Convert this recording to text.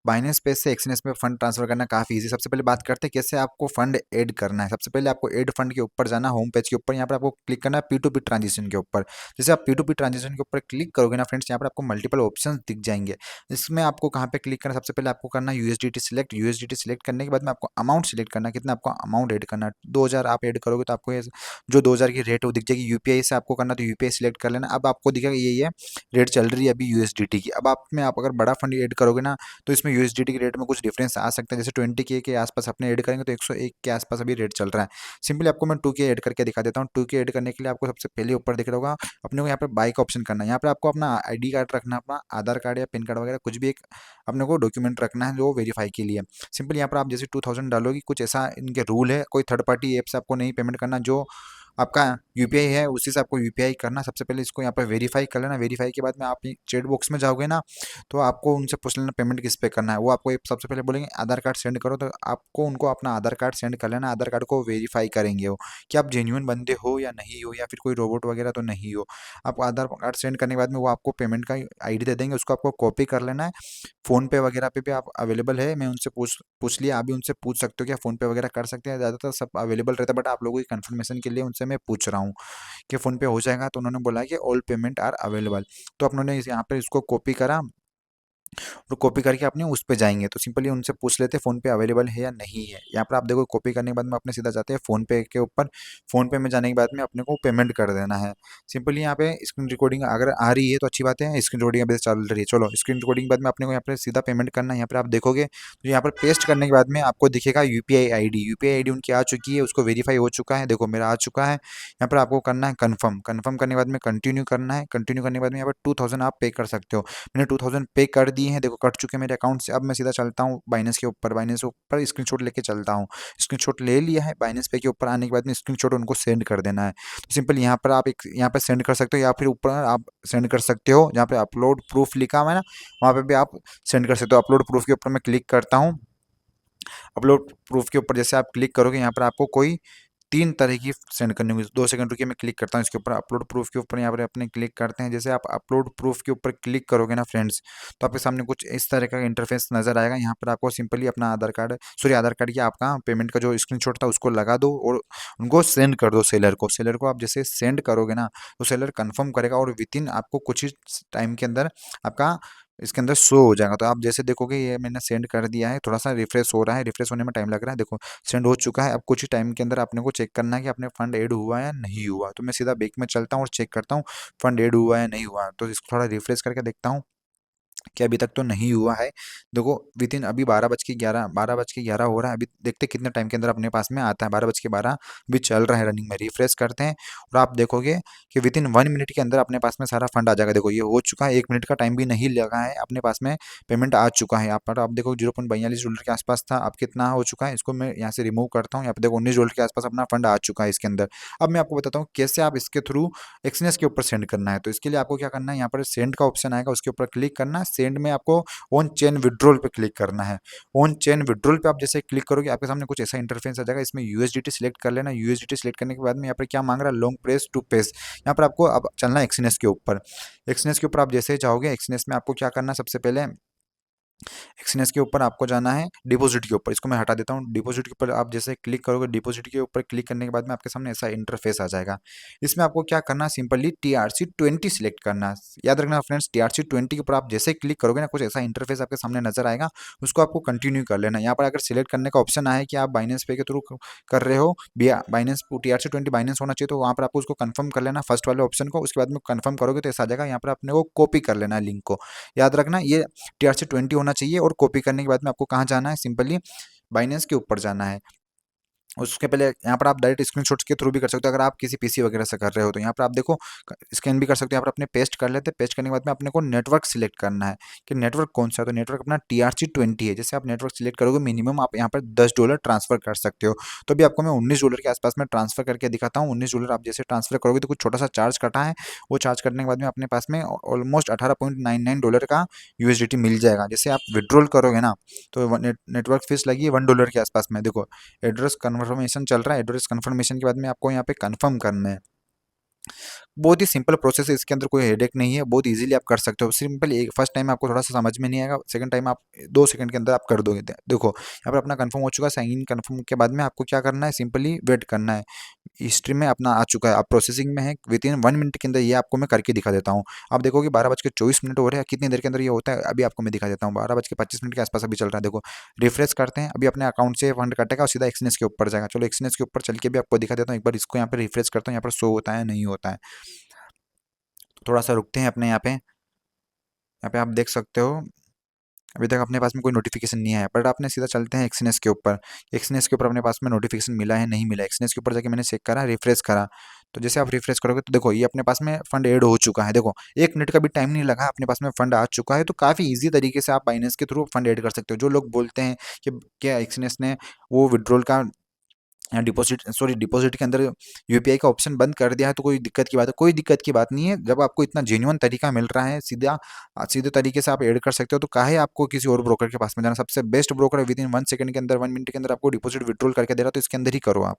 Binance पे से Exness में फंड ट्रांसफर करना काफ़ी इजी। सबसे पहले बात करते हैं कैसे आपको फंड ऐड करना है। सबसे पहले आपको ऐड फंड के ऊपर जाना, होम पेज के ऊपर, यहाँ पर आपको क्लिक करना है P2P ट्रांजेक्शन के ऊपर। जैसे आप P2P ट्रांजेक्शन के ऊपर क्लिक करोगे ना फ्रेंड्स, यहाँ पर आपको मल्टीपल ऑप्शन दिख जाएंगे। इसमें आपको कहाँ पे क्लिक करना है, सबसे पहले आपको करना है यूएसडीटी सिलेक्ट। यूएसडीटी सिलेक्ट करने के बाद में आपको अमाउंट सिलेक्ट करना है, कितना आपको अमाउंट ऐड करना है। 2000 आप ऐड करोगे तो आपको ये जो 2000 की रेट है वो दिख जाएगी। यूपीआई से आपको करना तो यूपीआई सिलेक्ट कर लेना। अब आपको दिखेगा ये रेट चल रही है अभी यूएसडीटी की। अब आप अगर बड़ा फंड ऐड करोगे ना तो इसमें यूएसडीटी के रेट में कुछ डिफरेंस आ सकता है। जैसे 20K के आसपास अपने ऐड करेंगे तो 101 के आसपास अभी रेट चल रहा है। सिंपली आपको मैं 2K ऐड करके दिखा देता हूँ। 2K ऐड करने के लिए आपको सबसे पहले ऊपर दिख रहा होगा, अपने को यहाँ पर बाई का ऑप्शन करना है। यहाँ पर आपको अपना आईडी कार्ड रखना, अपना आधार कार्ड या पैन कार्ड वगैरह कुछ भी एक अपने को डॉक्यूमेंट रखना है जो वेरीफाई के लिए। सिंपल यहाँ पर आप जैसे 2000 डालोगे, कुछ ऐसा इनके रूल है, कोई थर्ड पार्टी ऐप से आपको नहीं पेमेंट करना। जो आपका यूपीआई है उसी से आपको यूपीआई करना। सबसे पहले इसको यहाँ पर वेरीफाई कर लेना। वेरीफाई के बाद में आप चैट बॉक्स में जाओगे ना तो आपको उनसे पूछ लेना पेमेंट किस पे करना है। वो आपको सबसे पहले बोलेंगे आधार कार्ड सेंड करो, तो आपको उनको अपना आधार कार्ड सेंड कर लेना। आधार कार्ड को वेरीफाई करेंगे वो कि आप जेन्युइन बंदे हो या नहीं हो, या फिर कोई रोबोट वगैरह तो नहीं हो। आप आधार कार्ड सेंड करने के बाद में वो आपको पेमेंट का आईडी दे देंगे, उसको आपको कॉपी कर लेना है। फ़ोन पे वगैरह पे भी आप अवेलेबल है, मैं उनसे पूछ पूछ लिया। आप भी उनसे पूछ सकते हो क्या फ़ोन पे वगैरह कर सकते हैं। ज़्यादातर सब अवेलेबल रहता है, बट आप लोगों की कंफर्मेशन के लिए उनसे मैं पूछ रहा हूँ कि फ़ोन पे हो जाएगा। तो उन्होंने बोला कि ऑल पेमेंट आर अवेलेबल। तो अपनों ने यहाँ पे इसको कॉपी करा और कॉपी करके अपने उस पे जाएंगे तो सिंपली उनसे पूछ लेते हैं फ़ोन पे अवेलेबल है या नहीं है। यहाँ पर आप देखो कॉपी करने के बाद में अपने सीधा जाते हैं फ़ोन पे के ऊपर। फ़ोन पे में जाने के बाद में अपने को पेमेंट कर देना है। सिंपली यहाँ पे स्क्रीन रिकॉर्डिंग अगर आ रही है तो अच्छी बात है, स्क्रीन रिकॉर्डिंग अभी चल रही है। चलो स्क्रीन रिकॉर्डिंग के बाद में अपने को यहाँ पर सीधा पेमेंट करना है। यहाँ पर आप देखोगे तो यहाँ पर पेस्ट करने के बाद में आपको दिखेगा यूपीआई आईडी। यूपीआई आईडी उनकी आ चुकी है, उसको वेरीफाई हो चुका है। देखो मेरा आ चुका है। यहाँ पर आपको करना है कन्फर्म। कन्फर्म करने के बाद में कंटिन्यू करना है। कंटिन्यू करने के बाद में यहाँ पर 2000 आप पे कर सकते हो। मैंने 2000 पे कर दिए हैं, देखो कट चुके हैं मेरे अकाउंट से। अब मैं सीधा चलता हूँ बाइनेंस के ऊपर। बाइनेंस के ऊपर स्क्रीनशॉट लेके चलता हूँ। स्क्रीनशॉट ले लिया है, बाइनेंस पे के ऊपर आने के बाद में स्क्रीनशॉट उनको सेंड कर देना है। तो सिंपल यहाँ पर आप एक यहाँ पर सेंड कर सकते हो, या फिर ऊपर आप सेंड कर सकते हो जहाँ पे अपलोड प्रूफ लिखा हुआ है ना, वहाँ पे भी आप सेंड कर सकते हो। अपलोड प्रूफ के ऊपर मैं क्लिक करता हूँ। अपलोड प्रूफ के ऊपर जैसे आप क्लिक करोगे यहाँ पर आपको कोई 3 तरह की सेंड करनी होगी। 2 सेकंड रुकिए, मैं क्लिक करता हूँ इसके ऊपर। अपलोड प्रूफ के ऊपर यहाँ पर अपने क्लिक करते हैं। जैसे आप अपलोड प्रूफ के ऊपर क्लिक करोगे ना फ्रेंड्स, तो आपके सामने कुछ इस तरह का इंटरफेस नजर आएगा। यहाँ पर आपको सिंपली अपना आधार कार्ड या आपका पेमेंट का जो स्क्रीनशॉट था उसको लगा दो और उनको सेंड कर दो सेलर को। सेलर को आप जैसे सेंड करोगे ना तो सेलर कंफर्म करेगा और विथिन आपको कुछ ही टाइम के अंदर आपका इसके अंदर शो हो जाएगा। तो आप जैसे देखोगे ये मैंने सेंड कर दिया है, थोड़ा सा रिफ्रेश हो रहा है, रिफ्रेश होने में टाइम लग रहा है। देखो सेंड हो चुका है। अब कुछ ही टाइम के अंदर अपने को चेक करना है कि अपने फंड ऐड हुआ है या नहीं हुआ। तो मैं सीधा बैक में चलता हूँ और चेक करता हूँ फंड ऐड हुआ है या नहीं हुआ। तो इसको थोड़ा रिफ्रेश करके देखता हूँ कि अभी तक तो नहीं हुआ है। देखो विथिन अभी 12 बज के 11 हो रहा है। अभी देखते कितने टाइम के अंदर अपने पास में आता है। 12 बज के 12 अभी चल रहा है रनिंग में। रिफ्रेश करते हैं और आप देखोगे कि विथिन 1 मिनट के अंदर अपने पास में सारा फंड आ जाएगा। देखो ये हो चुका है, 1 मिनट का टाइम भी नहीं लगा है, अपने पास में पेमेंट आ चुका है। यहाँ पर आप देखो $0.42 के आसपास था, अब कितना हो चुका है। इसको मैं यहाँ से रिमूव करता हूँ। यहाँ पे देखो $19 के आसपास अपना फंड आ चुका है इसके अंदर। अब मैं आपको बताता हूँ कैसे आप इसके थ्रू एक्सनेस के ऊपर सेंड करना है। तो इसके लिए आपको क्या करना है, यहाँ पर सेंड का ऑप्शन आएगा, उसके ऊपर क्लिक करना है। सेंड में आपको ऑन चेन विड्रॉल पे क्लिक करना है। ऑन चेन विड्रॉल पे आप जैसे क्लिक करोगे आपके सामने कुछ ऐसा इंटरफेस आ जाएगा। इसमें यूएसडीटी सिलेक्ट कर लेना। यूएसडीटी सिलेक्ट करने के बाद में यहाँ पर क्या मांग रहा है, लॉन्ग प्रेस टू पेस। यहाँ पर आपको अब चलना है एक्सनेस के ऊपर। एक्सनेस के ऊपर आप जैसे ही जाओगे, एक्सनेस में आपको क्या करना है, सबसे पहले एक्सनेस के ऊपर आपको जाना है डिपॉजिट के ऊपर। इसको मैं हटा देता हूँ। डिपॉजिट के ऊपर आप जैसे क्लिक करोगे, डिपॉजिट के ऊपर क्लिक करने के बाद में आपके सामने ऐसा इंटरफेस आ जाएगा। इसमें आपको क्या करना है, सिंपली TRC20 सिलेक्ट करना है। याद रखना फ्रेंड्स, TRC20 के ऊपर आप जैसे क्लिक करोगे ना कुछ ऐसा इंटरफेस आपके सामने नजर आएगा, उसको आपको कंटिन्यू कर लेना। यहाँ पर अगर सिलेक्ट करने का ऑप्शन आए कि आप बाइनेंस पे के थ्रू कर रहे हो, बाइनेंस TRC20 बाइनेंस होना चाहिए, तो वहाँ पर आपको उसको कंफर्म कर लेना फर्स्ट वाले ऑप्शन को। उसके बाद में कंफर्म करोगे तो ऐसा आ जाएगा। यहाँ पर अपने को कॉपी कर लेना है लिंक को। याद रखना ये TRC20 होना चाहिए। और कॉपी करने के बाद में आपको कहाँ जाना है, सिंपली बाइनेंस के ऊपर जाना है। उसके पहले यहाँ पर आप डायरेक्ट स्क्रीनशॉट्स के थ्रू भी कर सकते हो अगर आप किसी पीसी वगैरह से कर रहे हो। तो यहाँ पर आप देखो स्कैन भी कर सकते हो। यहाँ पर अपने पेस्ट कर लेते हैं। पेस्ट करने के बाद में अपने को नेटवर्क सिलेक्ट करना है कि नेटवर्क कौन सा है। तो नेटवर्क अपना TRC20 है। जैसे आप नेटवर्क सिलेक्ट करोगे मिनिमम आप यहाँ पर $10 ट्रांसफर कर सकते हो। तो अभी आपको मैं $19 के आसपास में ट्रांसफर करके दिखाता हूँ। $19 आप जैसे ट्रांसफर करोगे तो कुछ छोटा सा चार्ज कटा है। वो चार्ज करने के बाद में अपने पास में ऑलमोस्ट $18.99 का यूएसडीटी मिल जाएगा। जैसे आप विड्रॉल करोगे ना तो नेटवर्क फीस लगी है $1 के आसपास में। देखो एड्रेस कन्फर्मेशन चल रहा है। एड्रेस कन्फर्मेशन के बाद में आपको यहाँ पे कंफर्म करना है। बहुत ही सिंपल प्रोसेस है, इसके अंदर कोई हेडेक नहीं है, बहुत इजीली आप कर सकते हो। सिंपल एक फर्स्ट टाइम आपको थोड़ा सा समझ में नहीं आएगा, सेकंड टाइम आप 2 सेकंड के अंदर आप कर दोगे। देखो यहाँ पर अपना कंफर्म हो चुका है, साइन इन कंफर्म के बाद में आपको क्या करना है, सिंपली वेट करना है। हिस्ट्री में अपना आ चुका है, अब प्रोसेसिंग में है, विद इन 1 मिनट के अंदर ये आपको मैं करके दिखा देता हूँ। आप देखो कि 12:24 हो रहे हैं, कितनी देर के अंदर ये होता है अभी आपको मैं दिखा देता हूँ। 12:25 के आसपास अभी चल रहा है। देखो रिफ्रेश करते हैं, अभी अपने अकाउंट से फंड कटेगा और सीधा एक्सनेस के ऊपर जाएगा। चलो एक्सनेस के ऊपर चल के भी आपको दिखा देता हूँ एक बार, इसको यहाँ पर रिफ्रेश करता हूँ, यहाँ पर शो होता है नहीं होता है। थोड़ा सा रुकते हैं अपने यहाँ पे आप देख सकते हो अभी तक अपने पास में कोई नोटिफिकेशन नहीं आया, बट आपने सीधा चलते हैं एक्सनेस के ऊपर। एक्सनेस के ऊपर अपने पास में नोटिफिकेशन मिला है नहीं मिला, एक्सनेस के ऊपर जाके मैंने चेक करा, रिफ्रेश करा। तो जैसे आप रिफ्रेश करोगे तो देखो ये अपने पास में फंड ऐड हो चुका है। देखो 1 मिनट का भी टाइम नहीं लगा, अपने पास में फंड आ चुका है। तो काफ़ी इजी तरीके से आप बाइनेंस के थ्रू फंड ऐड कर सकते हो। जो लोग बोलते हैं कि क्या एक्सनेस ने वो विड्रॉल का डिपॉजिट के अंदर यूपीआई का ऑप्शन बंद कर दिया है, तो कोई दिक्कत की बात है? कोई दिक्कत की बात नहीं है। जब आपको इतना जेन्युइन तरीका मिल रहा है, सीधे तरीके से आप ऐड कर सकते हो, तो काहे आपको किसी और ब्रोकर के पास में जाना? सबसे बेस्ट ब्रोकर है, विद इन 1 सेकंड के अंदर, 1 मिनट के अंदर आपको डिपॉजिट विड्रॉल करके दे रहा है, तो इसके अंदर ही करो आप।